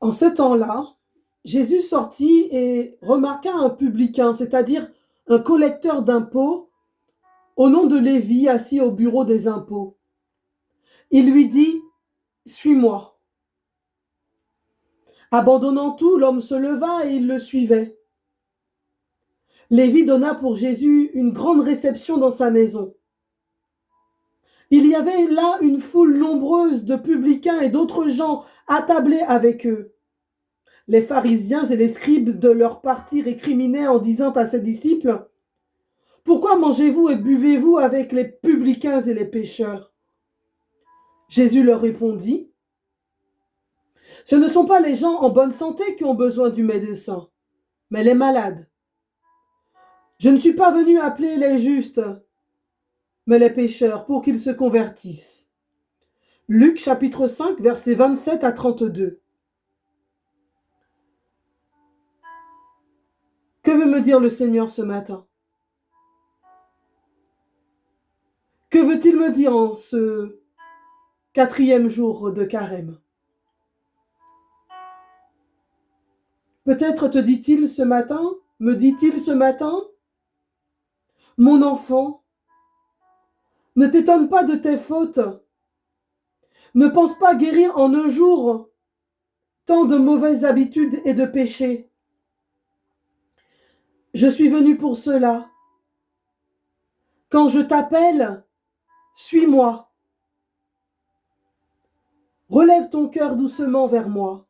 En ce temps-là, Jésus sortit et remarqua un publicain, c'est-à-dire un collecteur d'impôts, au nom de Lévi, assis au bureau des impôts. Il lui dit: Suis-moi. Abandonnant tout, l'homme se leva et il le suivait. Lévi donna pour Jésus une grande réception dans sa maison. Il y avait là une foule nombreuse de publicains et d'autres gens attablés avec eux. Les pharisiens et les scribes de leur parti récriminaient en disant à ses disciples: Pourquoi mangez-vous et buvez-vous avec les publicains et les pécheurs? Jésus leur répondit: Ce ne sont pas les gens en bonne santé qui ont besoin du médecin, mais les malades. Je ne suis pas venu appeler les justes, mais les pécheurs, pour qu'ils se convertissent. Luc chapitre 5, versets 27 à 32. Que veut me dire le Seigneur ce matin? Que veut-il me dire en ce 4e jour de carême? Peut-être te dit-il ce matin, me dit-il ce matin: Mon enfant, ne t'étonne pas de tes fautes. Ne pense pas guérir en un jour tant de mauvaises habitudes et de péchés. Je suis venu pour cela. Quand je t'appelle, suis-moi. Relève ton cœur doucement vers moi.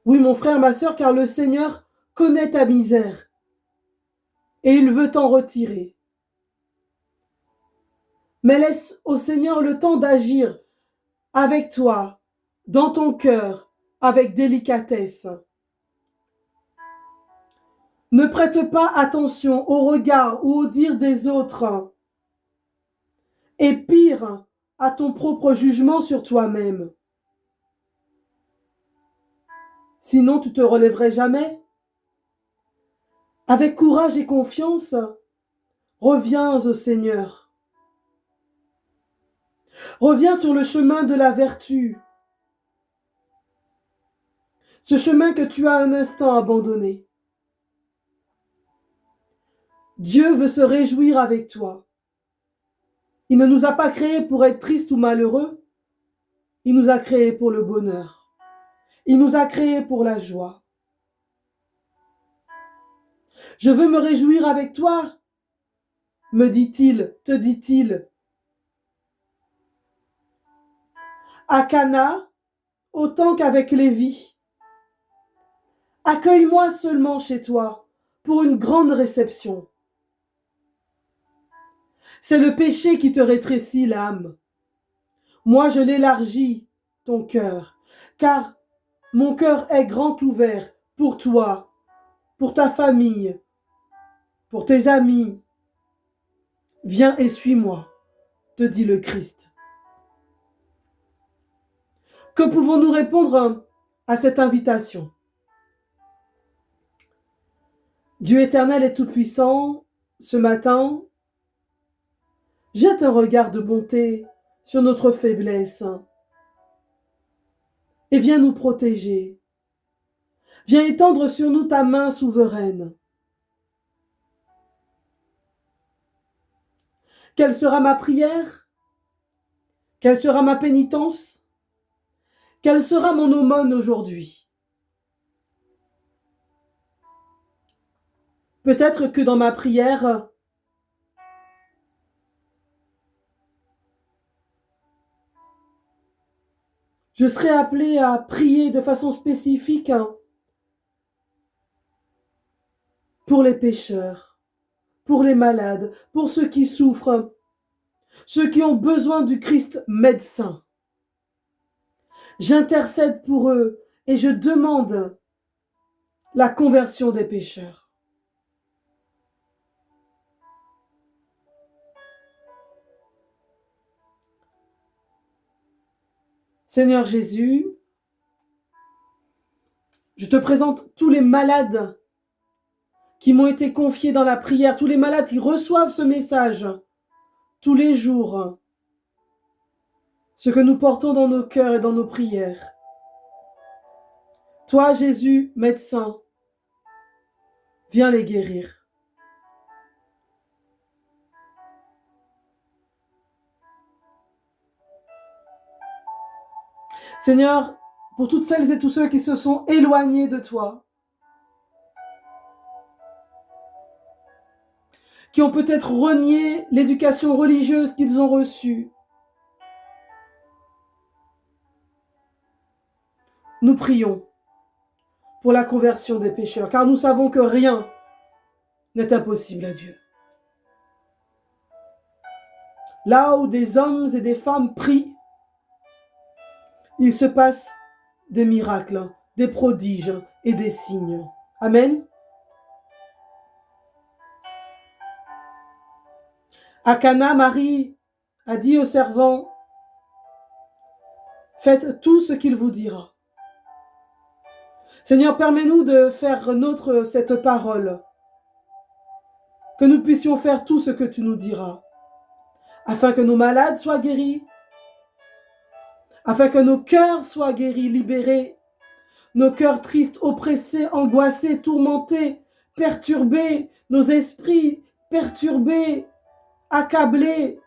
Oui, mon frère, ma sœur, car le Seigneur connaît ta misère et il veut t'en retirer. Mais laisse au Seigneur le temps d'agir avec toi, dans ton cœur, avec délicatesse. Ne prête pas attention au regard ou au dire des autres. Et pire, à ton propre jugement sur toi-même. Sinon, tu te relèverais jamais. Avec courage et confiance, reviens au Seigneur. Reviens sur le chemin de la vertu. Ce chemin que tu as un instant abandonné. Dieu veut se réjouir avec toi. Il ne nous a pas créés pour être tristes ou malheureux. Il nous a créés pour le bonheur. Il nous a créés pour la joie. Je veux me réjouir avec toi, me dit-il, te dit-il. À Cana, autant qu'avec Lévi. Accueille-moi seulement chez toi pour une grande réception. C'est le péché qui te rétrécit l'âme. Moi, je l'élargis, ton cœur, car mon cœur est grand ouvert pour toi, pour ta famille, pour tes amis. Viens et suis-moi, te dit le Christ. Que pouvons-nous répondre à cette invitation? Dieu éternel et tout-puissant, ce matin, jette un regard de bonté sur notre faiblesse et viens nous protéger. Viens étendre sur nous ta main souveraine. Quelle sera ma prière? Quelle sera ma pénitence? Quelle sera mon aumône aujourd'hui? Peut-être que dans ma prière, je serai appelé à prier de façon spécifique pour les pécheurs, pour les malades, pour ceux qui souffrent, ceux qui ont besoin du Christ médecin. J'intercède pour eux et je demande la conversion des pécheurs. Seigneur Jésus, je te présente tous les malades qui m'ont été confiés dans la prière, tous les malades qui reçoivent ce message tous les jours, ce que nous portons dans nos cœurs et dans nos prières. Toi, Jésus, médecin, viens les guérir. Seigneur, pour toutes celles et tous ceux qui se sont éloignés de toi, qui ont peut-être renié l'éducation religieuse qu'ils ont reçue, nous prions pour la conversion des pécheurs, car nous savons que rien n'est impossible à Dieu. Là où des hommes et des femmes prient, il se passe des miracles, des prodiges et des signes. Amen. À Cana, Marie a dit aux servants, faites tout ce qu'il vous dira. Seigneur, permets-nous de faire nôtre cette parole, que nous puissions faire tout ce que tu nous diras, afin que nos malades soient guéris, afin que nos cœurs soient guéris, libérés, nos cœurs tristes, oppressés, angoissés, tourmentés, perturbés, nos esprits perturbés, accablés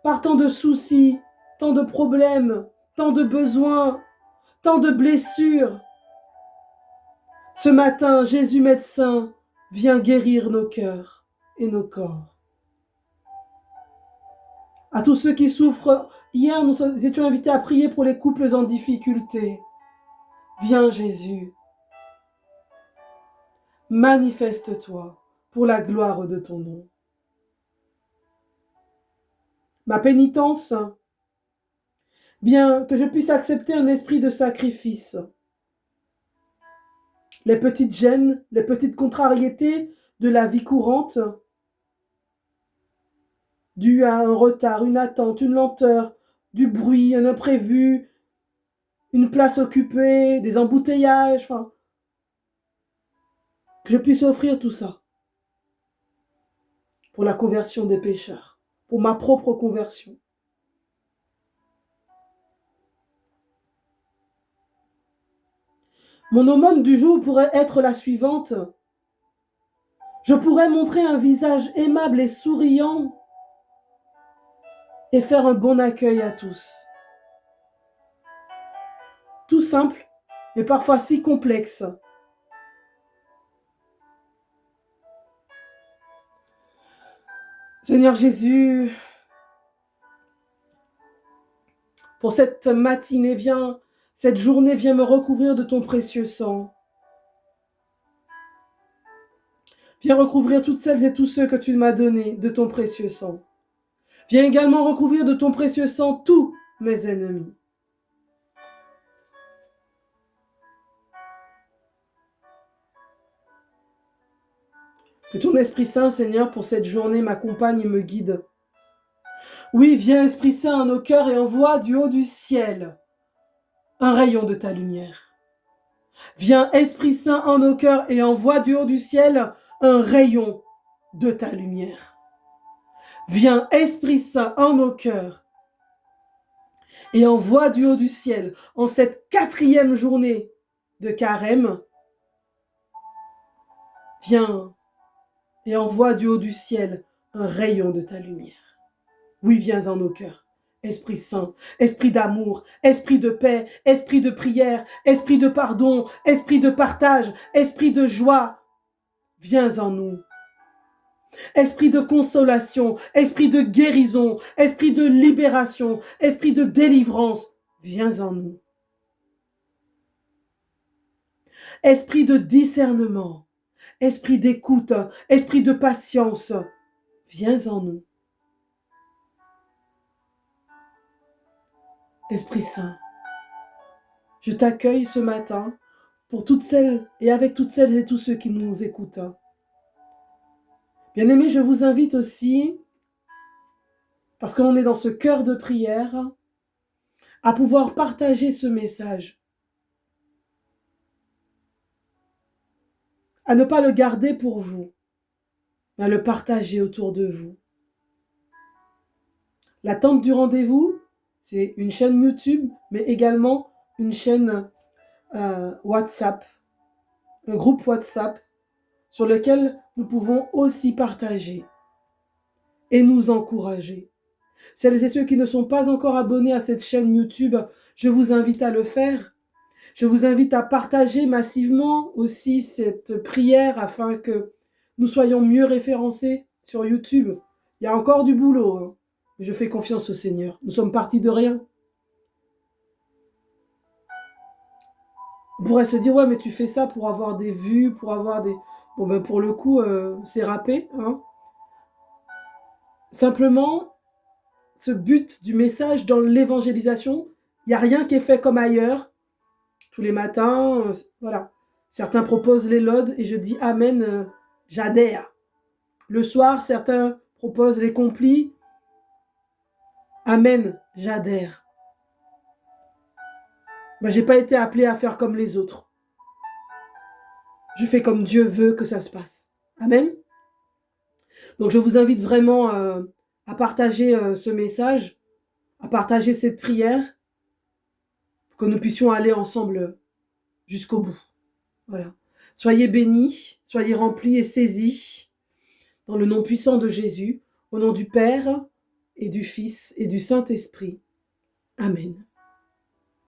par tant de soucis, tant de problèmes, tant de besoins, tant de blessures. Ce matin, Jésus médecin vient guérir nos cœurs et nos corps. À tous ceux qui souffrent, hier nous étions invités à prier pour les couples en difficulté. Viens Jésus, manifeste-toi pour la gloire de ton nom. Ma pénitence, bien que je puisse accepter un esprit de sacrifice. Les petites gênes, les petites contrariétés de la vie courante, dues à un retard, une attente, une lenteur, du bruit, un imprévu, une place occupée, des embouteillages, enfin, que je puisse offrir tout ça pour la conversion des pécheurs, pour ma propre conversion. Mon aumône du jour pourrait être la suivante. Je pourrais montrer un visage aimable et souriant et faire un bon accueil à tous. Tout simple, mais parfois si complexe. Seigneur Jésus, pour cette matinée, viens, cette journée, viens me recouvrir de ton précieux sang. Viens recouvrir toutes celles et tous ceux que tu m'as donnés de ton précieux sang. Viens également recouvrir de ton précieux sang tous mes ennemis. Que ton Esprit Saint, Seigneur, pour cette journée m'accompagne et me guide. Oui, viens Esprit Saint en nos cœurs et envoie du haut du ciel un rayon de ta lumière. Viens Esprit Saint en nos cœurs et envoie du haut du ciel un rayon de ta lumière. Viens Esprit Saint en nos cœurs et envoie du haut du ciel en cette 4e journée de Carême. Viens et envoie du haut du ciel un rayon de ta lumière. Oui, viens en nos cœurs. Esprit Saint, esprit d'amour, esprit de paix, esprit de prière, esprit de pardon, esprit de partage, esprit de joie, viens en nous. Esprit de consolation, esprit de guérison, esprit de libération, esprit de délivrance, viens en nous. Esprit de discernement, esprit d'écoute, esprit de patience, viens en nous. Esprit Saint, je t'accueille ce matin pour toutes celles et avec toutes celles et tous ceux qui nous écoutent. Bien-aimés, je vous invite aussi, parce qu'on est dans ce cœur de prière, à pouvoir partager ce message. À ne pas le garder pour vous, mais à le partager autour de vous. La tente du rendez-vous, c'est une chaîne YouTube, mais également une chaîne WhatsApp, un groupe WhatsApp sur lequel nous pouvons aussi partager et nous encourager. Celles et ceux qui ne sont pas encore abonnés à cette chaîne YouTube, je vous invite à le faire. Je vous invite à partager massivement aussi cette prière afin que nous soyons mieux référencés sur YouTube. Il y a encore du boulot, hein, mais je fais confiance au Seigneur. Nous sommes partis de rien. On pourrait se dire, ouais, mais tu fais ça pour avoir des vues, pour avoir des... Bon, ben pour le coup, c'est râpé, hein. Simplement, ce but du message dans l'évangélisation, il n'y a rien qui est fait comme ailleurs. Tous les matins, voilà. Certains proposent les laudes et je dis Amen, j'adhère. Le soir, certains proposent les complis. Amen, j'adhère. Ben, j'ai pas été appelé à faire comme les autres. Je fais comme Dieu veut que ça se passe. Amen. Donc je vous invite vraiment à partager ce message, à partager cette prière, pour que nous puissions aller ensemble jusqu'au bout. Voilà. Soyez bénis, soyez remplis et saisis dans le nom puissant de Jésus, au nom du Père et du Fils et du Saint-Esprit. Amen.